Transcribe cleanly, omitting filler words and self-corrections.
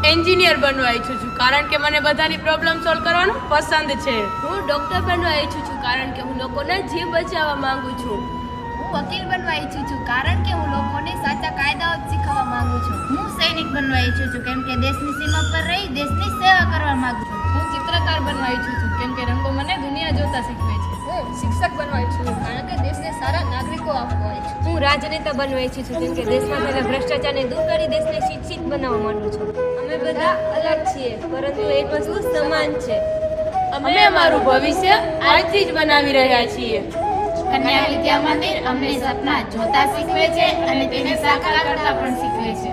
Engineer બનવા ઈચ્છું છું કારણ કે મને બધાની પ્રોબ્લેમ સોલ્વ કરવાનું પસંદ છે. હું ડોક્ટર બનવા ઈચ્છું છું કારણ કે હું લોકોના જીવ બચાવવા માંગુ છું. હું વકીલ બનવા ઈચ્છું છું કારણ કે હું લોકોને સાચા કાયદાઓ શીખવવા માંગુ છું. હું સૈનિક બનવા ઈચ્છું છું કેમ કે દેશની સીમા પર રહી દેશની સેવા કરવા માંગુ છું. હું ચિત્રકાર બનવા ઈચ્છું છું કેમ કે રંગો મને દુનિયા જોતા શીખવે છે. હું શિક્ષક બનવા ઈચ્છું છું કારણ કે દેશને સારા નાગરિકો આપવા ઈચ્છું છું. હું રાજનેતા બનવા ઈચ્છું છું કેમ કે દેશમાં થયેલા ભ્રષ્ટાચારને દૂર કરી દેશને શિક્ષિત બનાવવા માંગુ છું. અમે બધા અલગ છીએ પરંતુ એક વસ્તુ સમાન છે. અમે અમારું ભવિષ્ય આજથી જ બનાવી રહ્યા છીએ. કન્યા વિદ્યા મંદિર અમને સપના જોતા શીખવે છે અને તેને સાકાર કરતા પણ શીખવે છે.